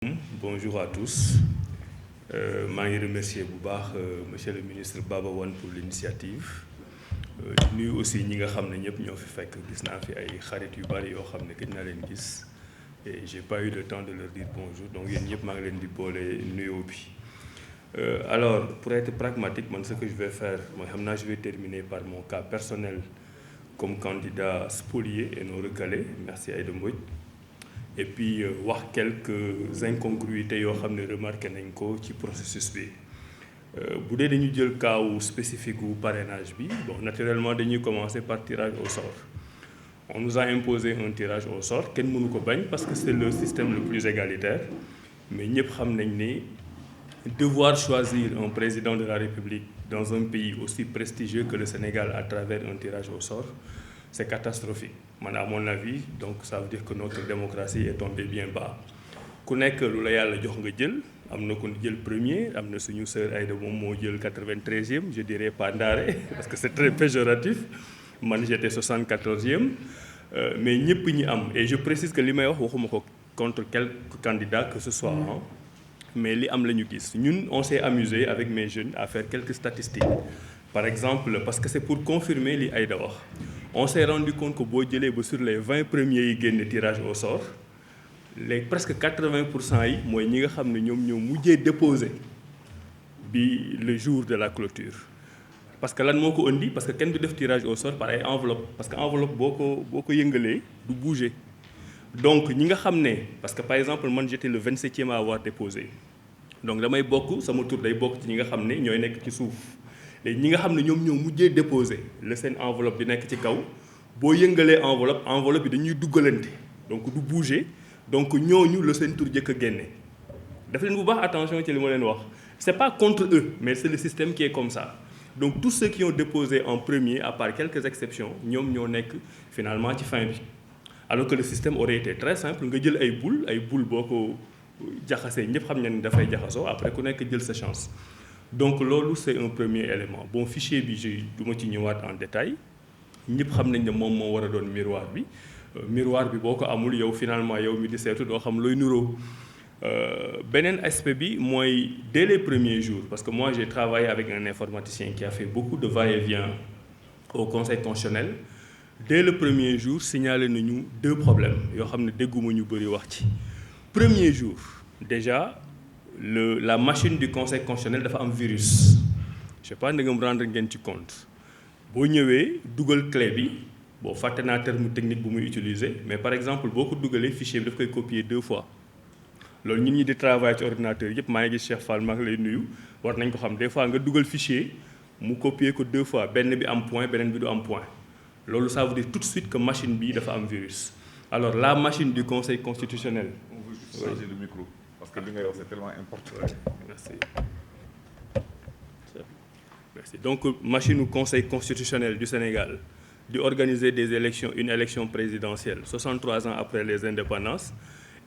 Bonjour à tous. maa ngi remercier bu baax monsieur le ministre Baba Wane pour l'initiative di nuyu aussi ñi nga xam ne ñëpp ñoo fi fekk gis naa fi ay xarit yu bari yoo xam ne gëj naa leen gis et j'ai pas eu le temps de leur dire bonjour donc yéen ñëpp maa ngi leen di boole nuyoo bi. Alors pour être pragmatique man ce que je vais faire mooy xam naa je vais terminer par mon cas personnel comme candidat spolié et non recalé merci Aïda Mbodj. Et puis wax quelques incongruités yoo xam ne remarqué nañ ko ci processus bi bu dee dañu jël cas spécifique wu parrainage bi bon naturellement dañuy commencer par tirage au sort. On nous a imposé un tirage au sort kenn mënu ko bañ parce que c'est le système le plus égalitaire mais ñëpp xam nañ ni devoir choisir un président de la République dans un pays aussi prestigieux que le Sénégal à travers un tirage au sort c'est catastrophique. Man à mon avis donc ça veut dire que notre démocratie est tombée bien bas ku nekk lu la yàlla jox nga jël am na ko jël premier am na suñu sœur Aïda moom moo jël 93e je dirais pas Ndaare parce que c'est très péjoratif man j'étais 74e mais ñëpp ñi am et je précise que li may wax waxuma ko contre quelque candidat que ce soit mais li am la ñu gis ñun on s'est amusé avec mes jeunes à faire quelques statistiques par exemple parce que c'est pour confirmer li Aïda wax on s'est rendu compte que boo jëlee ba sur les 20 premiers yi génn tirage au sort les presque 80% yi mooy ñi nga xam ne ñoom ñoo mujjee déposé bi le jour de la clôture parce que lan moo ko indi parce que kenn du def tirage au sort par ay enveloppe parce que enveloppe boo ko yëngalee du bouger donc ñi nga xam ne parce que par exemple man j'étais le 27e à avoir déposé donc damay bokk sama tur day bokk ci ñi nga xam ne ñooy nekk ci suuf léegi ñi nga xam ne ñoom ñoo mujjee déposé la seen enveloppe di nekk ci kaw boo yëngalee enveloppe bi dañuy duggalante donc du bouger donc ñooñu la seen tur jëkk a génne daf leen bu baax attention ci li ma leen wax c'est pas contre eux mais c'est le système qui est comme ça donc tous ceux qui ont déposé en premier à part quelques exceptions ñoom ñoo nekk finalement ci fin bi alors que le système aurait été très simple nga jël ay boule boo ko jaxasee ñëpp xam nañ ne dafay jaxasoo après ku nekk jël sa chance donc loolu c'est un premier élément bon fichier bi du ma ci ñëwaat en détail ñëpp xam nañ ne moom moo war a doon miroir bi boo ko amul yow finalement yow mi di seetu doo xam looy nuroo beneen aspect bi mooy dès les premiers jours parce que moi j'ai travaillé avec un informaticien qui a fait beaucoup de va-et-vient au Conseil constitutionnel dès le premier jour signalé nañu 2 problèmes yoo xam ne dégguma ñu bëri wax ci premier jour déjà la machine du Conseil constitutionnel dafa am virus je sais pas ndegam rendre ngeen ci compte boo ñëwee dugal clé bi boo fàtte naa terme technique bu muy utiliser mais par exemple boo ko dugalee fichier bi daf koy copier 2 fois loolu ñun ñi di travail ci ordinateur yëpp maa ngi gis Cheikh Fall maa ngi lay nuyu war nañ ko xam des fois nga dugal fichier mu copier ko 2 fois benn bi am point beneen bi du am point loolu ça veut dire tout de suite que machine bi dafa am virus alors la machine du Conseil constitutionnel. On veut juste changer le micro. Parce que li ngay wax c'est tellement important. Merci. Donc machine au Conseil constitutionnel du Sénégal di organiser des élections une élection présidentielle 63 ans après les indépendances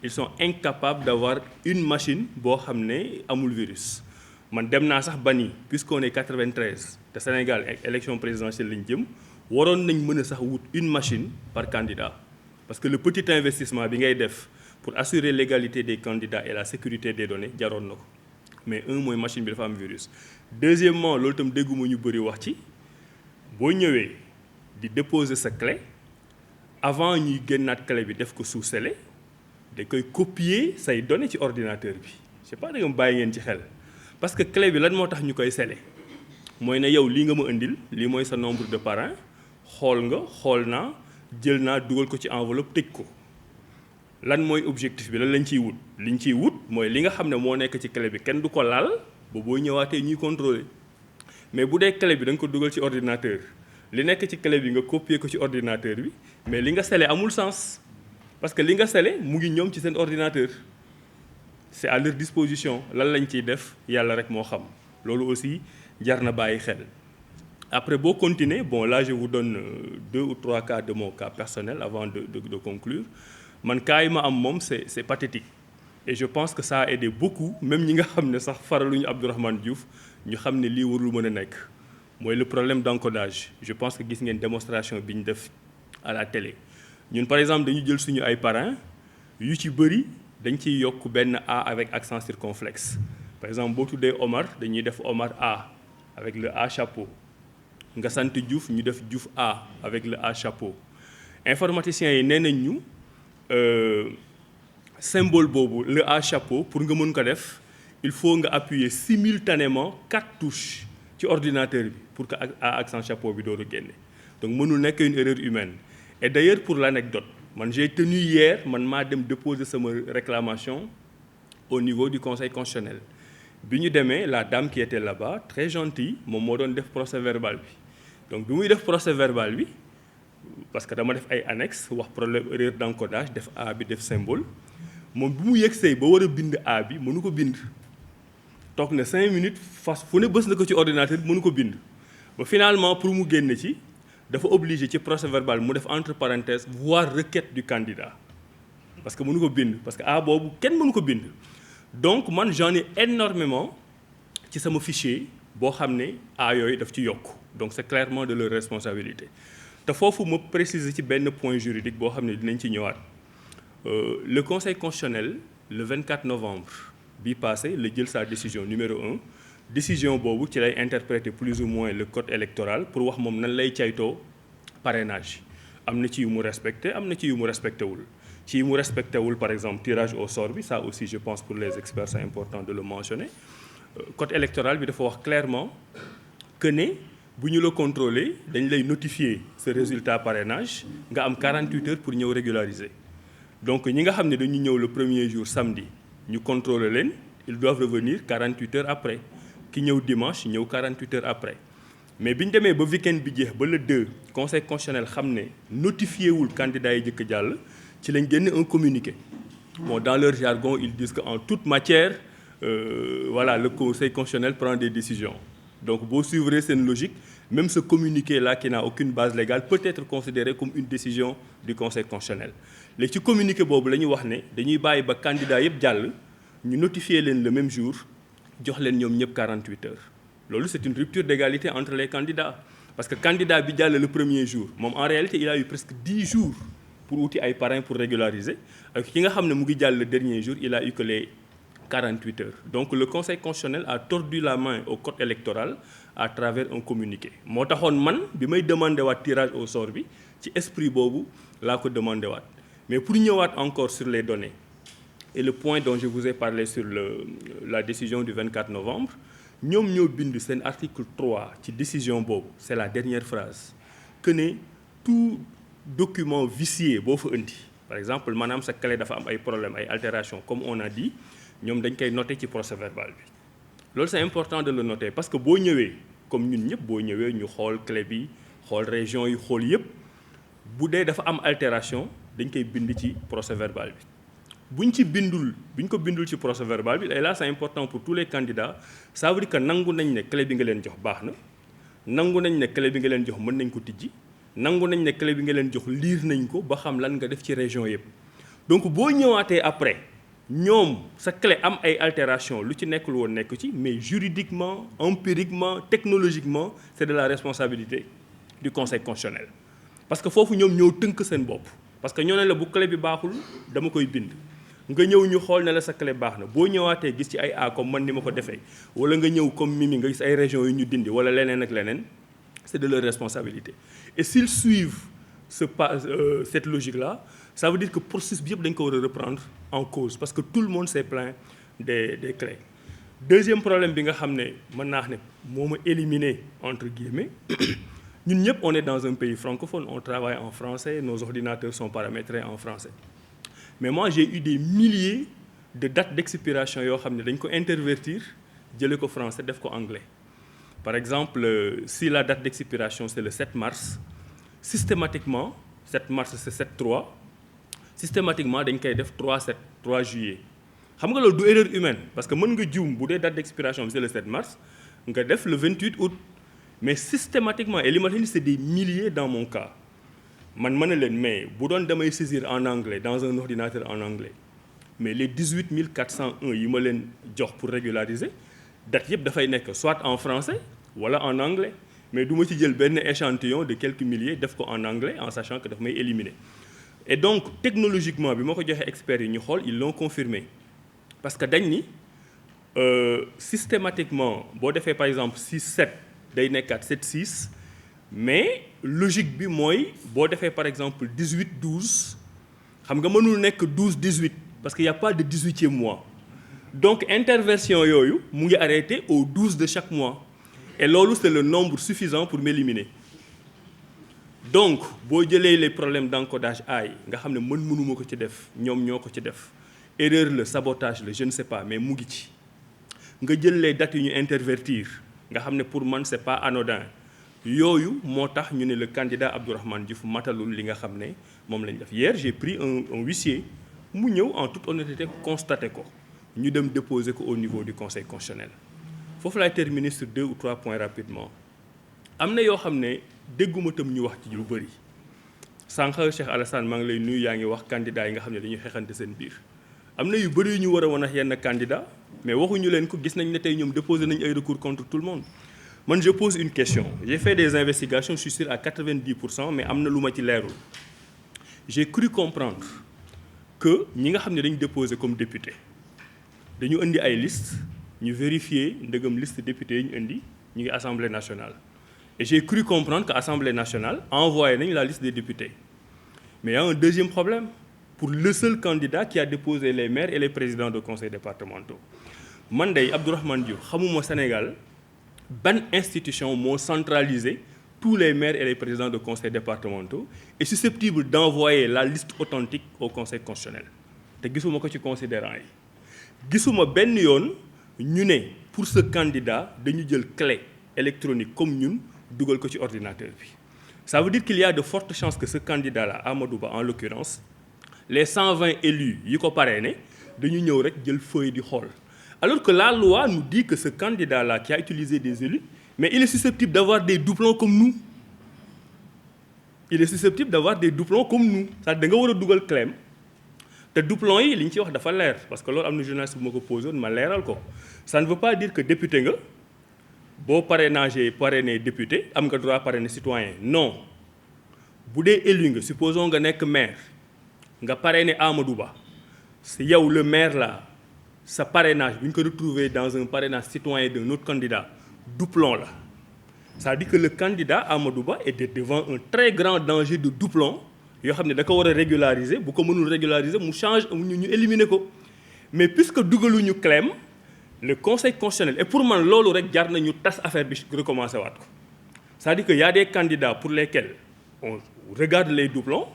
ils sont incapables d'avoir une machine boo xam ne amul virus man dem naa sax bani puisqu'on est 93 te Sénégal élection présidentielle lañ jëm waroon nañ mën a sax wut une machine par candidat parce que le petit investissement bi ngay def pour assurer l'égalité des candidats et la sécurité des données jaroon na ko mais mooy machine bi dafa am virus deuxièmement loolu itam dégguma ñu bëri wax ci boo ñëwee di déposer sa clé avant ñuy génnaat clé bi def ko sous scellé da koy copier say données ci ordinateur bi je sais pas da nga bàyyi ngeen ci xel parce que clé bi lan moo tax ñu koy scellé mooy ne yow lii nga ma indil lii mooy sa nombre de parrain xool naa jël naa dugal ko ci enveloppe tëj ko lan mooy objectif bi lan lañ ciy wut liñ ciy wut mooy li nga xam ne moo nekk ci clé bi kenn du ko laal ba boo ñëwaatee ñuy contrôler mais bu dee clé bi da nga ko dugal ci ordinateur li nekk ci clé bi nga copier ko ci ordinateur bi mais li nga scellé amul sens parce que li nga scellé mu ngi ñoom ci seen ordinateur c'est à leur disposition lan lañ ciy def yàlla rek moo xam loolu aussi jar na bàyyi xel. Après boo continuer bon là je vous donne 2 ou 3 cas de mon cas personnel avant de conclure man cas yi ma am moom c'est pathétique et je pense que ça a aidé beaucoup même ñi nga xam ne sax faraluñu Abdourahmane Diouf ñu xam ne lii warul mën a nekk mooy le problème d'encodage je pense que gis ngeen démonstration bi ñu def à la télé ñun par exemple dañu jël suñu ay parrains yu ci bëri dañ ciy yokk benn A avec accent circonflexe par exemple boo tuddee Omar dañuy def Omar A avec le A chapeau nga sant Diouf ñu def Diouf A avec le A chapeau informaticiens yi nee nañ ñu symbole boobu le A chapeau pour nga mën ko def il faut nga appuyer simultanément 4 touches ci ordinateur bi pour que A accent chapeau bi door a génne donc mënul nekk une erreur humaine et d'ailleurs pour l'anecdote man j'ai tenu hier man maa dem déposer sama réclamation au niveau du conseil constitutionnel bi ñu demee la dame qui était là-bas très gentille moom moo doon def procès verbal bi donc bi muy def procès verbal bi parce que dama def ay annexes wax problème erreur d'encodage def A bi def symbole moom bi mu yegsee ba war a bind A bi mënu ko bind toog na 5 minutes fas fu ne bës na ko ci ordinateur bi mënu ko bind ba finalement pour mu génn ci dafa obligé ci procès verbal mu def entre parenthèses voire requête du candidat parce que mënu ko bind parce que A boobu kenn mënu ko bind donc man j'en ai énormément ci sama fichier boo xam ne A yooyu daf ci yokk donc c'est clairement de leur responsabilité te foofu ma préciser ci benn point juridique boo xam ne dinañ ci ñëwaat le conseil constitutionnel le 24 novembre bi passé la jël sa décision numéro 1 décision boobu ci lay interpréter plus ou moins le code électoral pour wax moom nan lay caytoo parrainage am na ci yu mu respecté am na ci yu mu respecté wul ci yu mu respecté wul par exemple tirage au sort bi ça aussi je pense pour les experts c'est important de le mentionner code électoral bi dafa wax clairement que ne bu ñu la contrôler dañ lay notifier ce résultat parrainage nga am 48 heures pour ñëw régulariser donc ñi nga xam ne dañu ñëw le premier jour samedi ñu contrôler leen ils doivent revenir 48 heures après ki ñëw dimanche ñëw 48 heures après mais bi ñu demee ba week-end bi jeex ba le 2 conseil constitutionnel xam ne notifié wul candidat yi jëkk jàll ci lañ génne un communiqué bon dans leur jargon ils disent que en toute matière voilà le conseil constitutionnel prend des décisions donc boo suivre seen logique même ce communiqué là qui n'a aucune base légale peut être considéré comme une décision du conseil constitutionnel léegi ci communiqué boobu la ñu wax ne dañuy bàyyi ba candidat yëpp jàll ñu notifier leen le même jour jox leen ñoom ñëpp 48 heures loolu c'est une rupture d'égalité entre les candidats parce que candidat bi jàll le premier jour moom en réalité il a eu presque 10 jours pour wuti ay parrains pour régulariser ak ki nga xam ne mu ngi jàll le dernier jour il a eu que les 48 heures donc le conseil constitutionnel a tordu la main au code électoral à travers un communiqué moo taxoon man bi may demandé waat tirage au sort bi ci esprit boobu laa ko demandé waat mais pour ñëwaat encore sur les données et le point dont je vous ai parlé sur la décision du 24 novembre ñoom ñoo bind seen article 3 ci décision boobu c'est la dernière phrase que ne tout document vicié boo fa indi par exemple maanaam sa clé dafa am ay problèmes ay altérations comme on a dit ñoom dañ koy noter ci procès verbal bi loolu c'est important de le noter parce que boo ñëwee comme ñun ñëpp boo ñëwee ñu xool clé bi xool région yi xool yëpp bu dee dafa am altération dañ koy bind ci procès verbal bi buñ ko bindul ci procès verbal bi et là c'est important pour tous les candidats ça veut dire que nangu nañ ne clé bi nga leen jox baax na nangu nañ ne clé bi nga leen jox mën nañ ko tijji nangu nañ ne clé bi nga leen jox lire nañ ko ba xam lan nga def ci région yëpp donc boo ñëwaatee après ñoom sa clé am ay altération lu ci nekkul woon nekk ci mais juridiquement empiriquement technologiquement c'est de la responsabilité du conseil constitutionnel parce que foofu ñoom ñoo tënk seen bopp parce que ñoo ne la bu clé bi baaxul dama koy bind nga ñëw ñu xool ne la sa clé baax na boo ñëwaatee gis ci ay A comme man ni ma ko defee wala nga ñëw comme Mimi nga gis ay régions yu ñu dindi wala leneen ak leneen c'est de leur responsabilité et s'ils suivent cette logique-là ça veut dire que processus bi yëpp dañ ko war a reprendre en cause parce que tout le monde s'est plaint des clés deuxième problème bi nga xam ne mën naa wax ne moo ma éliminé entre guillemets ñun ñëpp on est dans un pays francophone on travaille en français nos ordinateurs sont paramétrés en français mais moi j'ai eu des milliers de dates d'expiration yoo xam ne dañ ko intervertir jëlee ko français def ko anglais par exemple si la date d'expiration c'est le 7 mars systématiquement 7 mars c'est 7/3 systématiquement dañ koy def 3 juillet xam nga loolu du erreur humaine parce que mën nga juum bu dee date d'expiration bi c'est le 7 mars nga def le 28 août mais systématiquement et li ma leen c'est des milliers dans mon cas man mën na leen mais bu doon damay saisir en anglais dans un ordinateur en anglais mais les 18 401 yi ma leen jox pour régulariser date yëpp dafay nekk soit en français wala en anglais mais du ma ci jël benn échantillon de quelques milliers def ko en anglais en sachant que daf may éliminer et donc technologiquement bi ma ko joxee experts yi ñu xool ils l'ont confirmé parce que dañ ni systématiquement boo defee par exemple 6-7 day nekkaat 7-6 mais logique bi mooy boo defee par exemple 18-12 xam nga mënul nekk 12-18 parce qu'il y a pas de 18e mois donc interversion yooyu mu ngi arrêté au 12 de chaque mois et loolu c'est le nombre suffisant pour m'éliminer donc boo jëlee les problèmes d'encodage AI nga xam ne mënuma ko ci def ñoom ñoo ko ci def erreur la sabotage la je ne sais pas mais mu ngi ci nga jël les dates yu ñu intervertir nga xam ne pour man c'est pas anodin yooyu moo tax ñu ne le candidat Abdourahmane Diouf matalul li nga xam ne moom lañ def hier j'ai pris un huissier mu ñëw en toute honnêteté constaté ko ñu dem déposer ko au niveau du conseil constitutionnel foofu laay terminer sur 2 ou 3 points rapidement am na yoo xam ne dégguma tam ñu wax ci lu bëri sànq Cheikh Alassane maa ngi lay nuyu yaa ngi wax candidat yi nga xam ne dañuy xeexante seen biir am na yu bëri yu ñu war a wan ak yenn candidat mais waxuñu leen ko gis nañ ne tey ñoom déposé nañ ay recours contre tout le monde man je pose une question j'ai fait des investigations je suis sûr à 90% mais am na lu ma ci leerul j'ai cru comprendre que ñi nga xam ne dañu déposé comme député dañu indi ay liste ñu vérifier ndëgam liste député yi ñu indi ñu ngi assemblée nationale et j'ai cru comprendre que assemblée nationale envoyé nañ la liste des députés mais il y a un deuxième problème pour le seul candidat qui a déposé les maires et les présidents de conseils départementaux man day Abdourahmane Diouf xamuma Sénégal ban institution moo centralisé tous les maires et les présidents de conseils départementaux est susceptible d'envoyer la liste authentique au conseil constitutionnel te gisuma ko ci considérant yi gisuma benn yoon ñu ne pour ce candidat dañu jël clé électronique comme ñun dugal ko ci ordinateur bi ça veut dire qu'il y a de fortes chances que ce candidat-là Amadou Ba en l'occurrence les 120 élus yi ko parrainé dañu ñëw rek jël feuille di xool alors que la loi nous dit que ce candidat-là qui a utilisé des élus mais il est susceptible d'avoir des doublons comme nous il est susceptible d'avoir des doublons comme nous c'est-à-dire da nga war a dugal clem te doublons yi li ñu ci wax dafa leer parce que loolu am na journaliste bu ma ko posé woon ma leeral ko ça ne veut pas dire que député nga boo parrainé député am nga droit parrainer citoyen non bu dee élu nga supposons nga nekk maire nga parrainé Amadou Ba c'est yow le maire là sa parrainage bu ñu ko retrouver dans un parrainage citoyen d'un autre candidat doublon la c'est-à-dire que le candidat Amadou Ba est devant un très grand danger de doublon yoo xam ne da ko war a régulariser bu ko mënul régulariser mu change ñu éliminer ko mais puisque dugaluñu clem le conseil constitutionnel et pour man loolu rek jar nañu tas affaire bi recommencer waat ko c'est-à-dire que y a des candidats pour lesquels on regarde les doublons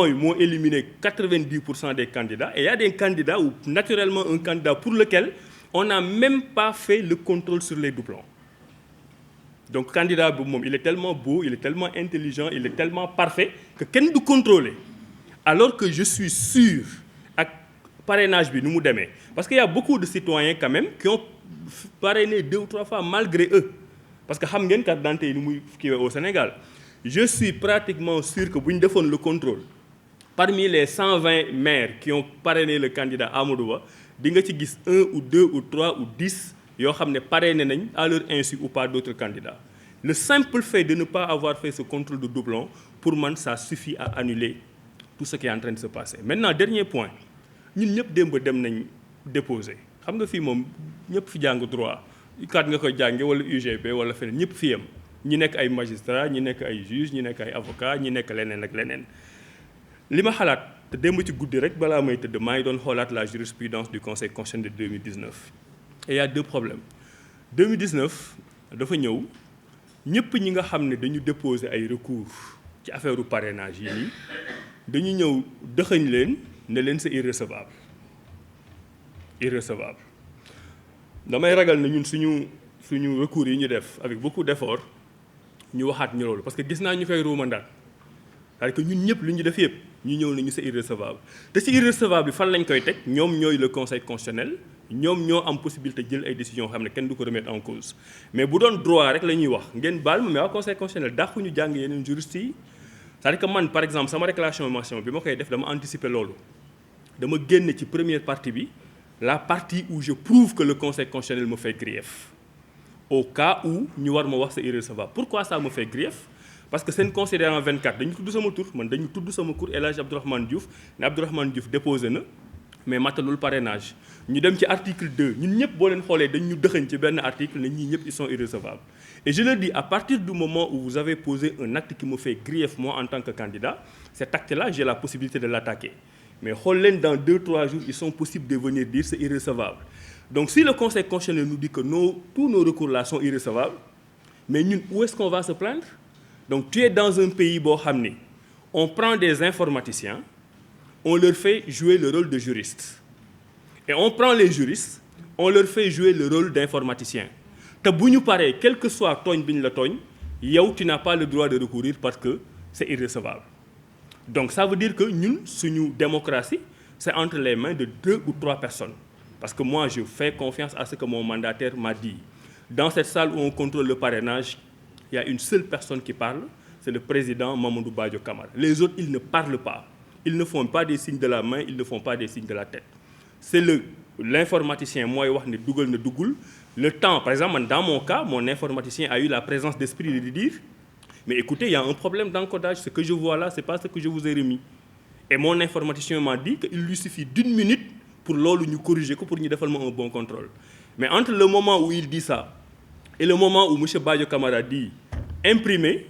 yi moo éliminé 90% des candidats et il y a des candidats où naturellement un candidat pour lequel on n'a même pas fait le contrôle sur les doublons donc candidat bi moom il est tellement beau il est tellement intelligent il est tellement parfait que kenn du contrôler alors que je suis sûr ak parrainage bi nu mu demee parce que y a beaucoup de citoyens quand même qui ont parrainé 2 ou 3 fois malgré eux parce que xam ngeen carte d'identité yi ni muy kiiwee au Sénégal je suis pratiquement sûr que bu ñu defoon le contrôle parmi les 120 maires qui ont parrainé le candidat Amadou Ba di nga ci gis 1 ou 2 ou 3 ou 10 yoo xam ne parrainé nañ à leur insu ou pas d'autres candidats le simple fait de ne pas avoir fait ce contrôle de doublon pour man ça suffit à annuler tout ce qui est en train de se passer maintenant dernier point ñun ñëpp démb dem nañ déposer xam nga fii moom ñëpp fi jàng droit kat nga koy jànge wala UGB wala feneen ñëpp fi yem ñi nekk ay magistrats ñi nekk ay juges ñi nekk ay avocats ñi nekk leneen ak leneen li ma xalaat te démb ci guddi rek balaa may tëdd maa ngi doon xoolaat la jurisprudence du conseil constitutionnel de 2019 et il y a 2 problèmes 2019 dafa ñëw ñëpp ñi nga xam ne dañu déposer ay recours ci affaire u parrainage yi nii dañu ñëw dëxëñ leen ne leen c'est irrecevable damay ragal ne ñun suñu recours yi ñu def avec beaucoup d'efforts ñu waxaat ñu loolu parce que gis naa ñu koy ruumandaat c'est-à-dire que ñun ñëpp lu ñu def yëpp ñu ñëw nañu c'est irrecevable te ci irrecevable bi fan lañ koy teg ñoom ñooy le conseil constitutionnel ñoom ñoo am possibilité jël ay décisions xam ne kenn du ko remettre en cause mais bu doon droit rek la ñuy wax ngeen baal ma mais waa conseil constitutionnel dàqu ñu jàng yeneen juristes yi c'est-à-dire que man par exemple sama réclamation bi ma koy def dama anticiper loolu dama génn ci première partie bi la partie où je prouve que le conseil constitutionnel me fait grief au cas où ñu war ma wax c'est irrecevable pourquoi ça me fait grief parce que seen considérant 24 dañu tudd sama tur man dañu tudd sama tur El Hadj Abdourahmane Diouf ne Abdourahmane Diouf déposé na mais matalul parrainage ñu dem ci article 2 ñun ñëpp boo leen xoolee dañ ñu dëxañ ci benn article ne ñii ñëpp ils sont irrecevables et je le dis à partir du moment où vous avez posé un acte qui me fait grief moi en tant que candidat cet acte-là j'ai la possibilité de l'attaquer mais xool leen dans 2-3 jours ils sont possibles de venir dire c'est irrecevable donc si le conseil constitutionnel nous dit que tous nos recours là sont irrecevables mais ñun où est-ce qu'on va se plaindre donc tu es dans un pays boo xam ni on prend des informaticiens on leur fait jouer le rôle de juriste et on prend les juristes on leur fait jouer le rôle d'informaticien te bu ñu paree quel que soit tooñ bi ñu la tooñ yow tu n'as pas le droit de recourir parce que c'est irrecevable donc ça veut dire que ñun suñu démocratie c'est entre les mains de 2 ou 3 personnes parce que moi je fais confiance à ce que mon mandataire m'a dit dans cette salle où on contrôle le parrainage il y a une seule personne qui parle c'est le président Mamadou Badio Camara les autres ils ne parlent pas ils ne font pas des signes de la main ils ne font pas des signes de la tête c'est l'informaticien mooy wax ne dugal na duggul le temps par exemple dans mon cas mon informaticien a eu la présence d'esprit de dire mais écoutez il y a un problème d'encodage ce que je vois là c'est pas ce que je vous ai remis et mon informaticien m'a dit qu'il lui suffit d'1 minute pour loolu ñu corriger ko pour ñu defal ma un bon contrôle mais entre le moment où il dit ça et le moment où monsieur Badio Camara dit imprimer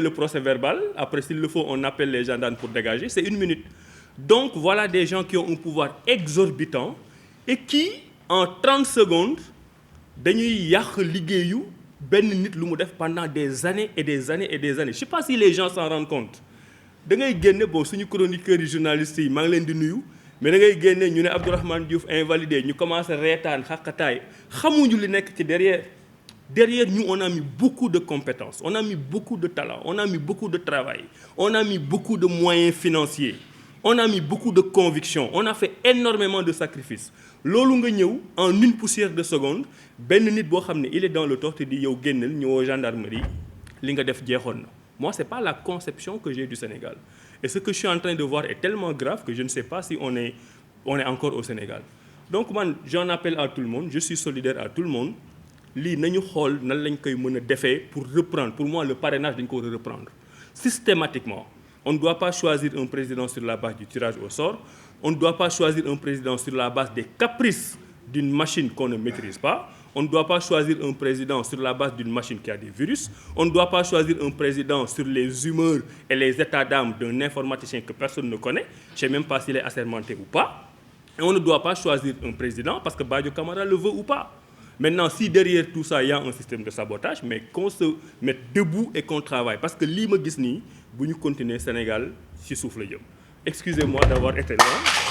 le procès-verbal après s'il le faut on appelle les gendarmes pour dégager c'est 1 minute donc voilà des gens qui ont un pouvoir exorbitant et qui en 30 secondes dañuy yàq liggéeyu benn nit lu mu def pendant des années et des années et des années je sais pas si les gens s'en rendent compte da ngay génne bon suñu chroniqueurs yi journalistes yi maa ngi leen di nuyu mais da ngay génne ñu ne Abdourahmane Diouf invalidé ñu commencé reetaan xaqataay xamuñu li nekk ci derrière nous on a mis beaucoup de compétences on a mis beaucoup de talent on a mis beaucoup de travail on a mis beaucoup de moyens financiers on a mis beaucoup de conviction on a fait énormément de sacrifices loolu nga ñëw en une poussière de seconde benn nit boo xam ne il est dans le tort te di yow génnal ñëwoo gendarmerie li nga def jeexoon na moi c'est pas la conception que j'ai du Sénégal et ce que je suis en train de voir est tellement grave que je ne sais pas si on est encore au Sénégal donc man j'en appelle à tout le monde je suis solidaire à tout le monde lii nañu xool nan lañ koy mën a defee pour reprendre pour moi le parrainage dañ ko war a reprendre systématiquement on ne doit pas choisir un président sur la base du tirage au sort on ne doit pas choisir un président sur la base des caprices d'une machine qu'on ne maîtrise pas on ne doit pas choisir un président sur la base d'une machine qui a des virus on ne doit pas choisir un président sur les humeurs et les états d'âme d'un informaticien que personne ne connaît je sais même pas s'il est assermenté ou pas et on ne doit pas choisir un président parce que Badio Camara le veut ou pas. Maintenant, si derrière tout ça, il y a un système de sabotage, mais qu'on se mette debout et qu'on travaille. Parce que li ma gis nii bu ñu continuer Sénégal ci suuf la jëm. Excusez-moi d'avoir été long.